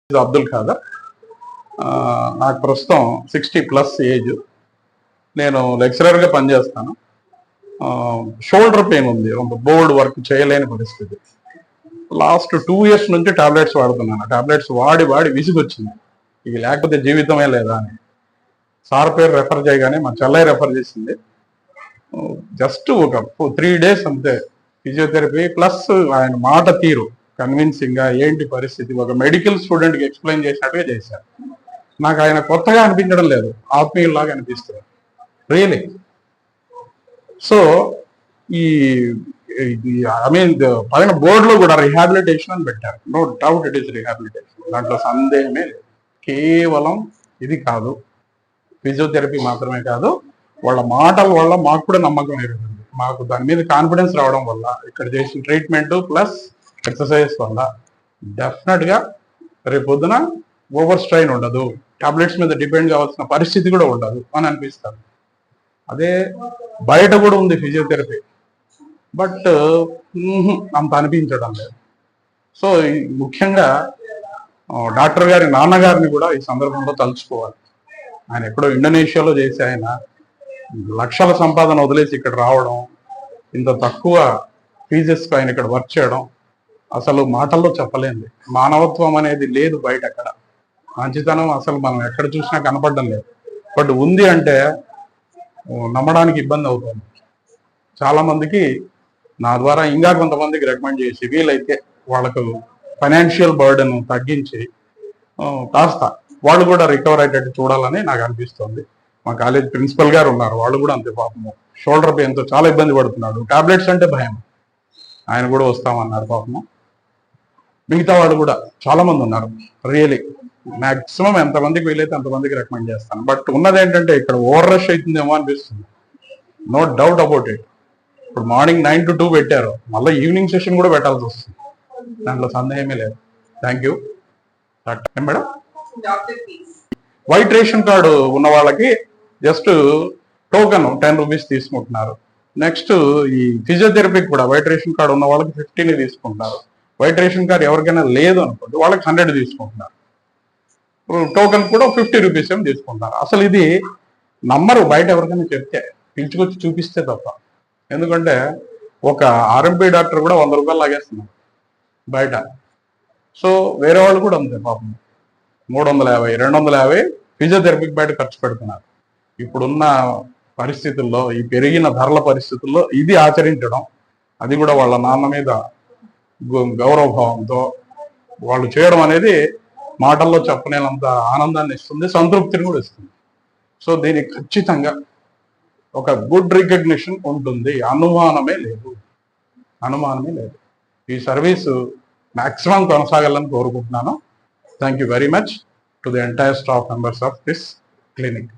అబ్దుల్ ఖాదర్. నాకు ప్రస్తుతం 60+ ఏజ్. నేను లెక్చరర్గా పనిచేస్తాను. షోల్డర్ పెయిన్ ఉంది, బోర్డ్ వర్క్ చేయలేని పరిస్థితి. లాస్ట్ 2 years నుంచి టాబ్లెట్స్ వాడుతున్నాను. టాబ్లెట్స్ వాడి వాడి విసిగొచ్చింది, ఇక లేకపోతే జీవితమే లేదా అని. సార్ పేరు రెఫర్ చేయగానే మా చెల్లయ్య రెఫర్ చేసింది. జస్ట్ ఒక 3 days అంతే ఫిజియోథెరపీ ప్లస్ ఆయన మాట తీరు కన్విన్సింగ్ గా ఏంటి పరిస్థితి ఒక మెడికల్ స్టూడెంట్ కి ఎక్స్ప్లెయిన్ చేసినట్టుగా చేశారు. నాకు ఆయన కొత్తగా అనిపించడం లేదు, ఆత్మీయుల్లాగా అనిపిస్తుంది రియలీ. సో ఈ ఐ మీన్ పైన బోర్డులో కూడా రిహాబిలిటేషన్ అని పెట్టారు. No doubt it is rehabilitation, దాంట్లో సందేహమే లేదు. కేవలం ఇది కాదు, ఫిజియోథెరపీ మాత్రమే కాదు, వాళ్ళ మాటల వల్ల మాకు కూడా నమ్మకం ఏర్పడింది. మాకు దాని మీద కాన్ఫిడెన్స్ రావడం వల్ల, ఇక్కడ చేసిన ట్రీట్మెంట్ ప్లస్ ఎక్సర్సైజ్ వల్ల డెఫినెట్గా రేపు పొద్దున ఓవర్ స్ట్రైన్ ఉండదు, టాబ్లెట్స్ మీద డిపెండ్ కావాల్సిన పరిస్థితి కూడా ఉండదు అని అనిపిస్తుంది. అదే బయట కూడా ఉంది ఫిజియోథెరపీ, బట్ అంత అనిపించడం లేదు. సో ముఖ్యంగా డాక్టర్ గారి నాన్నగారిని కూడా ఈ సందర్భంలో తలుచుకోవాలి. ఆయన ఎక్కడో ఇండోనేషియాలో చేసి ఆయన లక్షల సంపాదన వదిలేసి ఇక్కడ రావడం, ఇంత తక్కువ ఫీజెస్కి ఆయన ఇక్కడ వర్క్ చేయడం అసలు మాటల్లో చెప్పలేంది. మానవత్వం అనేది లేదు బయట, అక్కడ మంచితనం అసలు మనం ఎక్కడ చూసినా కనపడడం లేదు. బట్ ఉంది అంటే నమ్మడానికి ఇబ్బంది అవుతుంది. చాలా మందికి నా ద్వారా ఇంకా కొంతమందికి రికమెండ్ చేసి వీలైతే వాళ్ళకు ఫైనాన్షియల్ బర్డెన్ తగ్గించి కాస్త వాళ్ళు కూడా రికవర్ అయ్యేటట్టు చూడాలని నాకు అనిపిస్తుంది. మా కాలేజ్ ప్రిన్సిపల్ గారు ఉన్నారు, వాళ్ళు కూడా అంతే. పాపము షోల్డర్ పెయిన్తో చాలా ఇబ్బంది పడుతున్నాడు, టాబ్లెట్స్ అంటే భయం. ఆయన కూడా వస్తామన్నారు పాపము. మిగతా వాళ్ళు కూడా చాలా మంది ఉన్నారు. రియలీ మ్యాక్సిమం ఎంతమందికి వీలైతే అంతమందికి రికమెండ్ చేస్తాను. బట్ ఉన్నది ఏంటంటే ఇక్కడ ఓవర్ రష్ అవుతుందేమో అనిపిస్తుంది, నో డౌట్ అబౌట్ ఇట్. ఇప్పుడు మార్నింగ్ 9 to 2 పెట్టారు, మళ్ళీ ఈవినింగ్ సెషన్ కూడా పెట్టాల్సి వస్తుంది, దాంట్లో సందేహమే లేదు. Thank you madam. White ration card ఉన్న వాళ్ళకి జస్ట్ టోకెన్ 10 rupees తీసుకుంటున్నారు. నెక్స్ట్ ఈ ఫిజియోథెరపీకి కూడా వైట్ రేషన్ కార్డు ఉన్న వాళ్ళకి 15 తీసుకుంటున్నారు. వైట్ రేషన్ కార్డు ఎవరికైనా లేదు అనుకోండి, వాళ్ళకి 100 తీసుకుంటున్నారు. టోకెన్ కూడా 50 rupees ఏమి తీసుకుంటున్నారు. అసలు ఇది నమ్మరు బయట ఎవరికైనా చెప్తే, పిలుచుకొచ్చి చూపిస్తే తప్ప. ఎందుకంటే ఒక ఆర్ఎంపీ డాక్టర్ కూడా 100 రూపాయలు లాగేస్తున్నారు బయట. సో వేరే వాళ్ళు కూడా అంతే పాపం 350, 250 ఫిజియోథెరపీకి బయట ఖర్చు పెడుతున్నారు. ఇప్పుడున్న పరిస్థితుల్లో, ఈ పెరిగిన ధరల పరిస్థితుల్లో ఇది ఆచరించడం, అది కూడా వాళ్ళ నాన్న మీద గౌరవభావంతో వాళ్ళు చేయడం అనేది మాటల్లో చెప్పలేనంత ఆనందాన్ని ఇస్తుంది, సంతృప్తిని కూడా ఇస్తుంది. సో దీనికి ఖచ్చితంగా ఒక గుడ్ రికగ్నిషన్ ఉంటుంది, అనుమానమే లేదు. ఈ సర్వీసు మ్యాక్సిమం కొనసాగాలని కోరుకుంటున్నాను. Thank you very much to the entire staff members of this clinic.